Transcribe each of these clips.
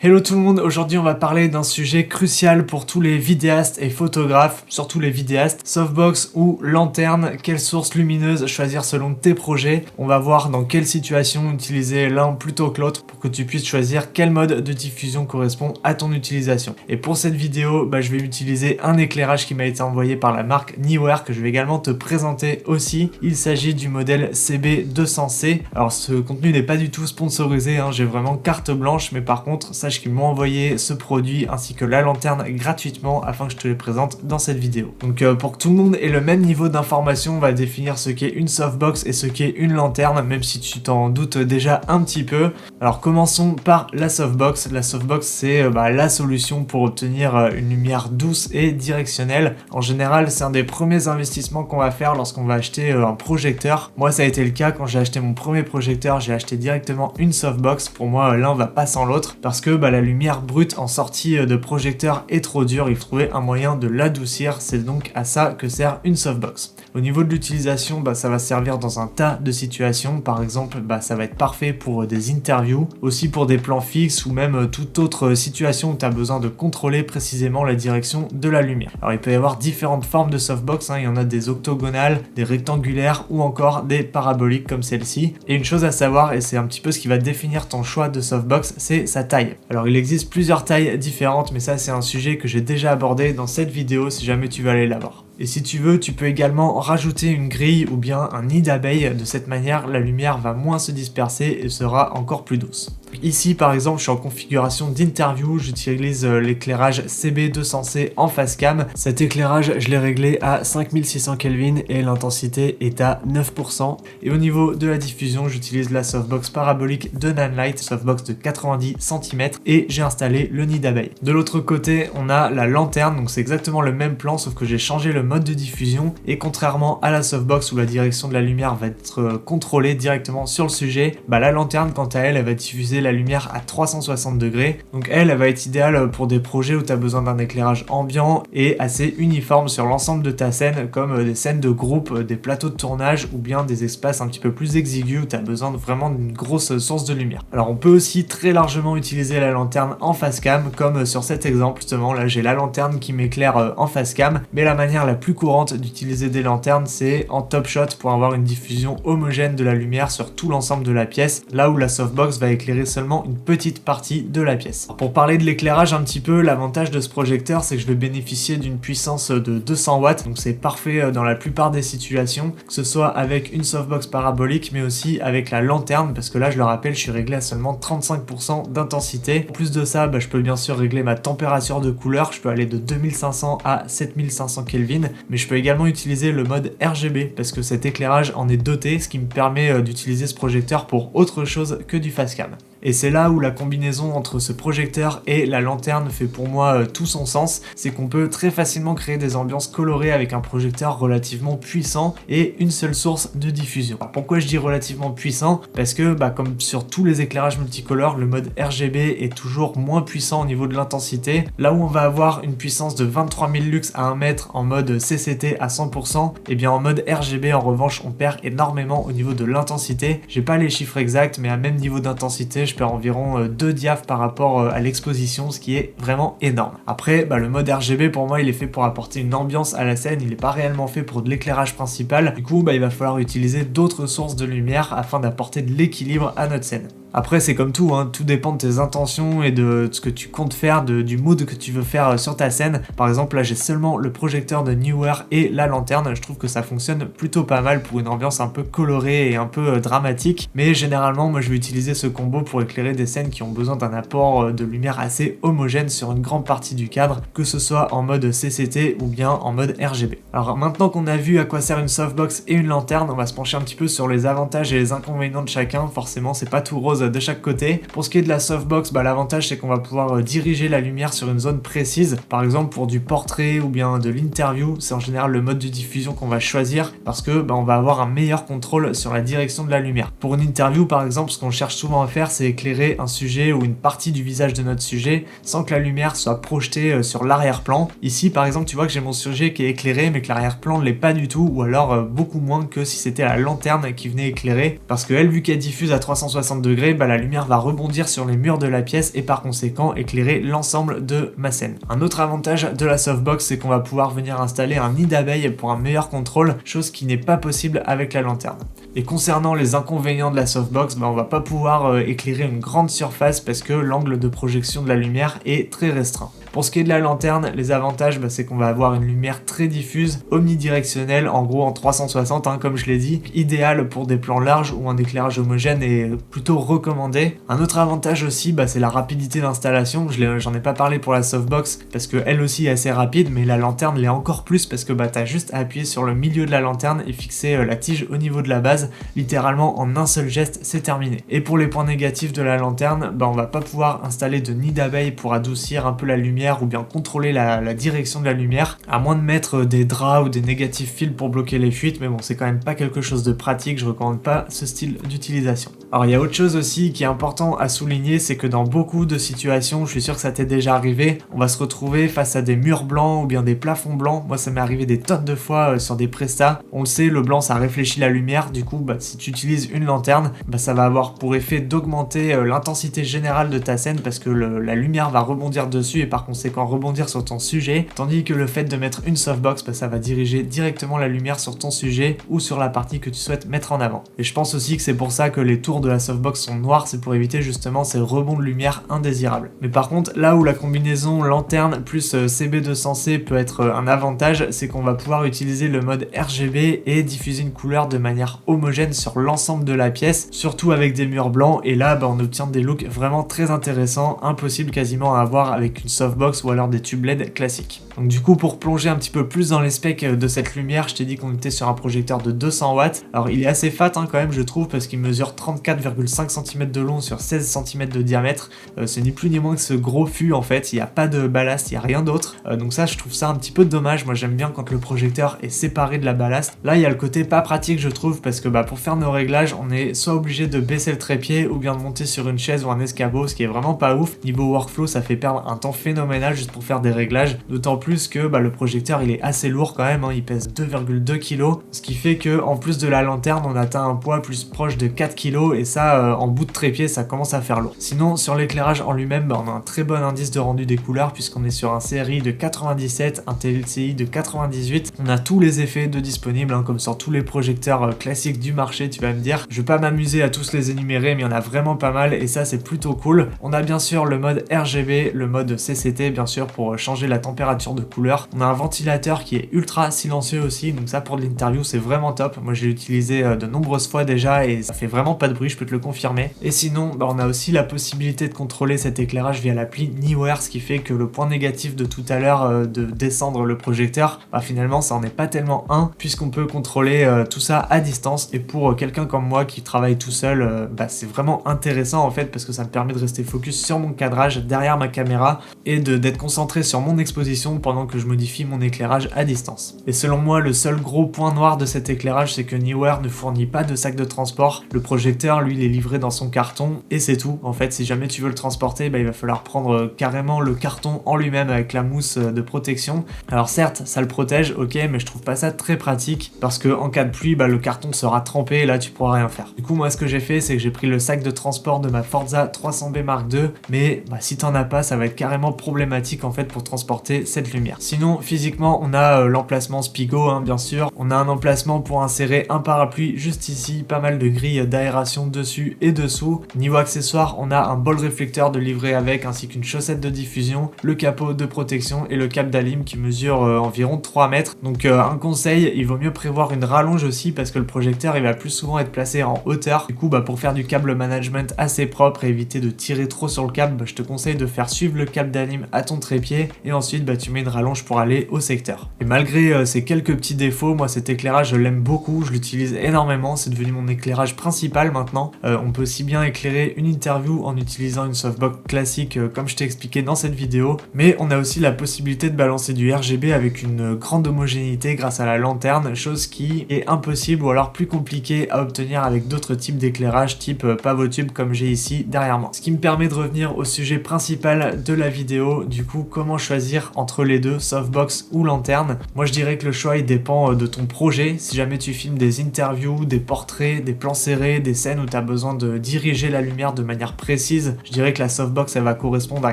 Hello tout le monde, aujourd'hui on va parler d'un sujet crucial pour tous les vidéastes et photographes, surtout les vidéastes, softbox ou lanterne, quelle source lumineuse choisir selon tes projets. On va voir dans quelle situation utiliser l'un plutôt que l'autre pour que tu puisses choisir quel mode de diffusion correspond à ton utilisation. Et pour cette vidéo, je vais utiliser un éclairage qui m'a été envoyé par la marque Neewer que je vais également te présenter aussi. Il s'agit du modèle CB200C. Alors ce contenu n'est pas du tout sponsorisé, j'ai vraiment carte blanche, mais par contre, sache qu'ils m'ont envoyé ce produit ainsi que la lanterne gratuitement afin que je te les présente dans cette vidéo. Donc pour que tout le monde ait le même niveau d'information, on va définir ce qu'est une softbox et ce qu'est une lanterne, même si tu t'en doutes déjà un petit peu. Alors commençons par la softbox. La softbox c'est la solution pour obtenir une lumière douce et directionnelle. En général, c'est un des premiers investissements qu'on va faire lorsqu'on va acheter un projecteur. Moi ça a été le cas quand j'ai acheté mon premier projecteur, j'ai acheté directement une softbox. Pour moi l'un va pas sans l'autre parce que la lumière brute en sortie de projecteur est trop dure, il faut trouver un moyen de l'adoucir, c'est donc à ça que sert une softbox. Au niveau de l'utilisation, ça va servir dans un tas de situations, par exemple ça va être parfait pour des interviews, aussi pour des plans fixes ou même toute autre situation où tu as besoin de contrôler précisément la direction de la lumière. Alors il peut y avoir différentes formes de softbox, il y en a des octogonales, des rectangulaires ou encore des paraboliques comme celle-ci. Et une chose à savoir, et c'est un petit peu ce qui va définir ton choix de softbox, c'est sa taille. Alors il existe plusieurs tailles différentes, mais ça c'est un sujet que j'ai déjà abordé dans cette vidéo si jamais tu veux aller la voir. Et si tu veux, tu peux également rajouter une grille ou bien un nid d'abeilles. De cette manière, la lumière va moins se disperser et sera encore plus douce. Ici, par exemple, je suis en configuration d'interview. J'utilise l'éclairage CB200C en face cam. Cet éclairage, je l'ai réglé à 5600 Kelvin et l'intensité est à 9%. Et au niveau de la diffusion, j'utilise la softbox parabolique de Nanlite, softbox de 90 cm et j'ai installé le nid d'abeilles. De l'autre côté, on a la lanterne. Donc c'est exactement le même plan, sauf que j'ai changé le mode de diffusion et contrairement à la softbox où la direction de la lumière va être contrôlée directement sur le sujet, la lanterne quant à elle, elle va diffuser la lumière à 360 degrés. Donc elle va être idéale pour des projets où tu as besoin d'un éclairage ambiant et assez uniforme sur l'ensemble de ta scène, comme des scènes de groupe, des plateaux de tournage ou bien des espaces un petit peu plus exigus où tu as besoin vraiment d'une grosse source de lumière. Alors on peut aussi très largement utiliser la lanterne en face cam, comme sur cet exemple justement, là j'ai la lanterne qui m'éclaire en face cam, mais la manière la plus courante d'utiliser des lanternes, c'est en top shot pour avoir une diffusion homogène de la lumière sur tout l'ensemble de la pièce, là où la softbox va éclairer seulement une petite partie de la pièce. Alors pour parler de l'éclairage un petit peu, l'avantage de ce projecteur, c'est que je vais bénéficier d'une puissance de 200 watts, donc c'est parfait dans la plupart des situations, que ce soit avec une softbox parabolique, mais aussi avec la lanterne, parce que là, je le rappelle, je suis réglé à seulement 35% d'intensité. En plus de ça, je peux bien sûr régler ma température de couleur, je peux aller de 2500 à 7500 Kelvin, mais je peux également utiliser le mode RGB parce que cet éclairage en est doté, ce qui me permet d'utiliser ce projecteur pour autre chose que du face cam. Et c'est là où la combinaison entre ce projecteur et la lanterne fait pour moi tout son sens, c'est qu'on peut très facilement créer des ambiances colorées avec un projecteur relativement puissant et une seule source de diffusion. Alors pourquoi je dis relativement puissant? Parce que comme sur tous les éclairages multicolores, le mode RGB est toujours moins puissant au niveau de l'intensité. Là où on va avoir une puissance de 23 000 lux à 1 mètre en mode CCT à 100%, et bien en mode RGB en revanche on perd énormément au niveau de l'intensité. J'ai pas les chiffres exacts, mais à même niveau d'intensité, je perds environ 2 diaph par rapport à l'exposition, ce qui est vraiment énorme. Après, le mode RGB pour moi il est fait pour apporter une ambiance à la scène, il n'est pas réellement fait pour de l'éclairage principal. Du coup, il va falloir utiliser d'autres sources de lumière afin d'apporter de l'équilibre à notre scène. Après c'est comme tout, tout dépend de tes intentions et de ce que tu comptes faire, du mood que tu veux faire sur ta scène. Par exemple là j'ai seulement le projecteur de Neewer et la lanterne, je trouve que ça fonctionne plutôt pas mal pour une ambiance un peu colorée et un peu dramatique, mais généralement moi je vais utiliser ce combo pour éclairer des scènes qui ont besoin d'un apport de lumière assez homogène sur une grande partie du cadre, que ce soit en mode CCT ou bien en mode RGB. Alors maintenant qu'on a vu à quoi sert une softbox et une lanterne, on va se pencher un petit peu sur les avantages et les inconvénients de chacun. Forcément c'est pas tout rose de chaque côté. Pour ce qui est de la softbox, l'avantage c'est qu'on va pouvoir diriger la lumière sur une zone précise. Par exemple pour du portrait ou bien de l'interview, c'est en général le mode de diffusion qu'on va choisir parce que on va avoir un meilleur contrôle sur la direction de la lumière. Pour une interview par exemple, ce qu'on cherche souvent à faire, c'est éclairer un sujet ou une partie du visage de notre sujet sans que la lumière soit projetée sur l'arrière-plan. Ici par exemple, tu vois que j'ai mon sujet qui est éclairé mais que l'arrière-plan ne l'est pas du tout, ou alors beaucoup moins que si c'était la lanterne qui venait éclairer, parce que elle, vu qu'elle diffuse à 360 degrés, soirée, la lumière va rebondir sur les murs de la pièce et par conséquent éclairer l'ensemble de ma scène. Un autre avantage de la softbox, c'est qu'on va pouvoir venir installer un nid d'abeilles pour un meilleur contrôle, chose qui n'est pas possible avec la lanterne. Et concernant les inconvénients de la softbox, on va pas pouvoir éclairer une grande surface parce que l'angle de projection de la lumière est très restreint. Pour ce qui est de la lanterne, les avantages, c'est qu'on va avoir une lumière très diffuse, omnidirectionnelle, en gros en 360, comme je l'ai dit, idéal pour des plans larges où un éclairage homogène est plutôt recommandé. Un autre avantage aussi, c'est la rapidité d'installation. J'en ai pas parlé pour la softbox parce qu'elle aussi est assez rapide, mais la lanterne l'est encore plus parce que t'as juste à appuyer sur le milieu de la lanterne et fixer la tige au niveau de la base. Littéralement en un seul geste, c'est terminé. Et pour les points négatifs de la lanterne, on va pas pouvoir installer de nid d'abeilles pour adoucir un peu la lumière ou bien contrôler la direction de la lumière, à moins de mettre des draps ou des négatifs fils pour bloquer les fuites, mais bon, c'est quand même pas quelque chose de pratique, je recommande pas ce style d'utilisation. Alors il y a autre chose aussi qui est important à souligner, c'est que dans beaucoup de situations, je suis sûr que ça t'est déjà arrivé, on va se retrouver face à des murs blancs ou bien des plafonds blancs. Moi ça m'est arrivé des tonnes de fois sur des prestats. On le sait, le blanc ça réfléchit la lumière, du coup si tu utilises une lanterne, ça va avoir pour effet d'augmenter l'intensité générale de ta scène parce que la lumière va rebondir dessus et par conséquent rebondir sur ton sujet, tandis que le fait de mettre une softbox, ça va diriger directement la lumière sur ton sujet ou sur la partie que tu souhaites mettre en avant. Et je pense aussi que c'est pour ça que les tours de la softbox sont noirs, c'est pour éviter justement ces rebonds de lumière indésirables. Mais par contre, là où la combinaison lanterne plus CB200C peut être un avantage, c'est qu'on va pouvoir utiliser le mode RGB et diffuser une couleur de manière homogène sur l'ensemble de la pièce, surtout avec des murs blancs, et là on obtient des looks vraiment très intéressants, impossible quasiment à avoir avec une softbox ou alors des tubes LED classiques. Donc du coup, pour plonger un petit peu plus dans les specs de cette lumière, je t'ai dit qu'on était sur un projecteur de 200 watts. Alors il est assez fat quand même, je trouve, parce qu'il mesure 34,5 cm de long sur 16 cm de diamètre. C'est ni plus ni moins que ce gros fût en fait, il n'y a pas de ballast, il n'y a rien d'autre. Donc ça, je trouve ça un petit peu dommage. Moi j'aime bien quand le projecteur est séparé de la ballast. Là il y a le côté pas pratique, je trouve, parce que pour faire nos réglages, on est soit obligé de baisser le trépied ou bien de monter sur une chaise ou un escabeau, ce qui est vraiment pas ouf. Niveau workflow, ça fait perdre un temps phénoménal juste pour faire des réglages, d'autant plus que le projecteur il est assez lourd quand même, il pèse 2,2 kg, ce qui fait que en plus de la lanterne on atteint un poids plus proche de 4 kg et ça en bout de trépied ça commence à faire lourd. Sinon sur l'éclairage en lui-même, on a un très bon indice de rendu des couleurs puisqu'on est sur un CRI de 97, un TLCI de 98, on a tous les effets de disponibles comme sur tous les projecteurs classiques du marché. Tu vas me dire, je vais pas m'amuser à tous les énumérer, mais il y en a vraiment pas mal et ça c'est plutôt cool. On a bien sûr le mode RGB, le mode CCT bien sûr pour changer la température de couleur. On a un ventilateur qui est ultra silencieux aussi, donc ça pour de l'interview c'est vraiment top. Moi je l'ai utilisé de nombreuses fois déjà et ça fait vraiment pas de bruit, je peux te le confirmer. Et sinon on a aussi la possibilité de contrôler cet éclairage via l'appli Neewer, ce qui fait que le point négatif de tout à l'heure de descendre le projecteur, finalement ça en est pas tellement un puisqu'on peut contrôler tout ça à distance. Et pour quelqu'un comme moi qui travaille tout seul, c'est vraiment intéressant en fait parce que ça me permet de rester focus sur mon cadrage derrière ma caméra et d'être concentré sur mon exposition pendant que je modifie mon éclairage à distance. Et selon moi, le seul gros point noir de cet éclairage, c'est que Neewer ne fournit pas de sac de transport. Le projecteur, lui, il est livré dans son carton et c'est tout. En fait, si jamais tu veux le transporter, il va falloir prendre carrément le carton en lui-même avec la mousse de protection. Alors certes, ça le protège, ok, mais je trouve pas ça très pratique parce que en cas de pluie, le carton sera trempé et là tu pourras rien faire. Du coup, moi, ce que j'ai fait, c'est que j'ai pris le sac de transport de ma Forza 300B Mark II, mais si t'en as pas, ça va être carrément problématique en fait pour transporter cette lumière. Sinon, physiquement, on a l'emplacement Spigo, bien sûr. On a un emplacement pour insérer un parapluie juste ici, pas mal de grilles d'aération dessus et dessous. Niveau accessoires, on a un bol réflecteur de livret avec, ainsi qu'une chaussette de diffusion, le capot de protection et le câble d'alim qui mesure environ 3 mètres. Donc un conseil, il vaut mieux prévoir une rallonge aussi parce que le projecteur il va plus souvent être placé en hauteur. Du coup, pour faire du câble management assez propre et éviter de tirer trop sur le câble, je te conseille de faire suivre le câble d'alim à ton trépied et ensuite tu mets une rallonge pour aller au secteur. Et malgré ces quelques petits défauts, moi cet éclairage je l'aime beaucoup, je l'utilise énormément, c'est devenu mon éclairage principal maintenant. On peut aussi bien éclairer une interview en utilisant une softbox classique comme je t'ai expliqué dans cette vidéo, mais on a aussi la possibilité de balancer du RGB avec une grande homogénéité grâce à la lanterne, chose qui est impossible ou alors plus compliquée à obtenir avec d'autres types d'éclairage type pavotube comme j'ai ici derrière moi. Ce qui me permet de revenir au sujet principal de la vidéo, du coup comment choisir entre les les deux, softbox ou lanterne. Moi je dirais que le choix il dépend de ton projet. Si jamais tu filmes des interviews, des portraits, des plans serrés, des scènes où tu as besoin de diriger la lumière de manière précise, je dirais que la softbox elle va correspondre à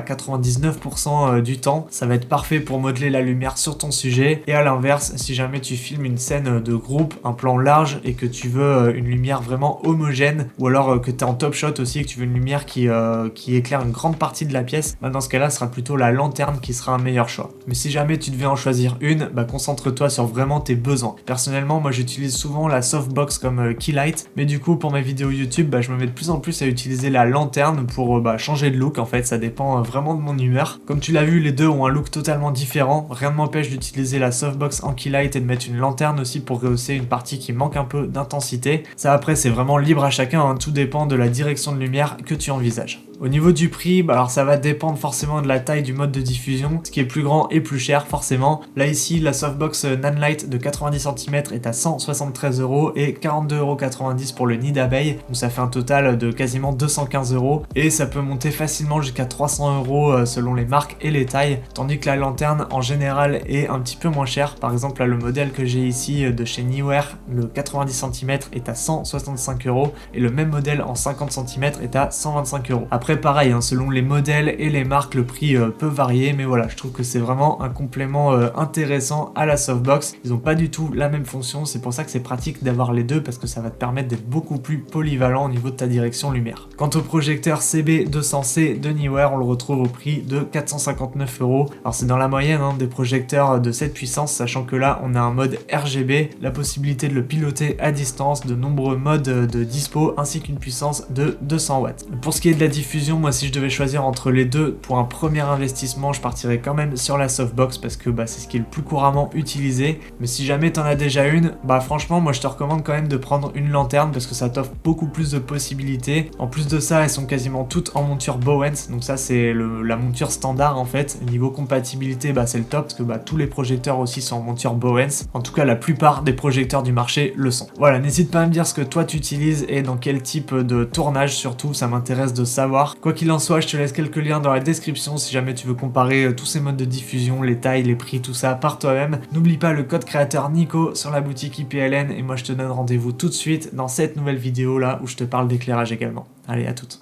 99% du temps. Ça va être parfait pour modeler la lumière sur ton sujet. Et à l'inverse, si jamais tu filmes une scène de groupe, un plan large et que tu veux une lumière vraiment homogène, ou alors que tu es en top shot aussi et que tu veux une lumière qui éclaire une grande partie de la pièce, bah dans ce cas-là, ce sera plutôt la lanterne qui sera un meilleur choix. Mais si jamais tu devais en choisir une, bah concentre-toi sur vraiment tes besoins. Personnellement, moi j'utilise souvent la softbox comme key light, mais du coup pour mes vidéos YouTube, bah, je me mets de plus en plus à utiliser la lanterne pour changer de look. En fait, ça dépend vraiment de mon humeur. Comme tu l'as vu, les deux ont un look totalement différent. Rien ne m'empêche d'utiliser la softbox en key light et de mettre une lanterne aussi pour rehausser une partie qui manque un peu d'intensité. Ça après, c'est vraiment libre à chacun, hein. Tout dépend de la direction de lumière que tu envisages. Au niveau du prix, bah alors ça va dépendre forcément de la taille du mode de diffusion. Ce qui est plus grand et plus cher forcément. Là ici, la softbox Nanlite de 90 cm est à 173 € et 42,90 € pour le nid d'abeille. Donc ça fait un total de quasiment 215 € et ça peut monter facilement jusqu'à 300 € selon les marques et les tailles. Tandis que la lanterne en général est un petit peu moins chère. Par exemple là, le modèle que j'ai ici de chez Neewer, le 90 cm est à 165 € et le même modèle en 50 cm est à 125 €. Après pareil, hein, selon les modèles et les marques, le prix peut varier, mais voilà, je trouve que c'est vraiment un complément intéressant à la softbox. Ils n'ont pas du tout la même fonction, c'est pour ça que c'est pratique d'avoir les deux parce que ça va te permettre d'être beaucoup plus polyvalent au niveau de ta direction lumière. Quant au projecteur CB200C de Neewer, on le retrouve au prix de 459 €. Alors c'est dans la moyenne des projecteurs de cette puissance, sachant que là on a un mode RGB, la possibilité de le piloter à distance, de nombreux modes de dispo ainsi qu'une puissance de 200 watts. Pour ce qui est de la diffusion, moi si je devais choisir entre les deux pour un premier investissement, je partirais quand même sur la softbox parce que c'est ce qui est le plus couramment utilisé. Mais si jamais t'en as déjà une, franchement moi je te recommande quand même de prendre une lanterne parce que ça t'offre beaucoup plus de possibilités. En plus de ça, elles sont quasiment toutes en monture Bowens, donc ça c'est la monture standard en fait. Niveau compatibilité, c'est le top parce que tous les projecteurs aussi sont en monture Bowens. En tout cas la plupart des projecteurs du marché le sont. Voilà, n'hésite pas à me dire ce que toi tu utilises et dans quel type de tournage surtout, ça m'intéresse de savoir. Quoi qu'il en soit, je te laisse quelques liens dans la description si jamais tu veux comparer tous ces modes de diffusion, les tailles, les prix, tout ça par toi-même. N'oublie pas le code créateur Nico sur la boutique IPLN et moi je te donne rendez-vous tout de suite dans cette nouvelle vidéo là où je te parle d'éclairage également. Allez, à toutes.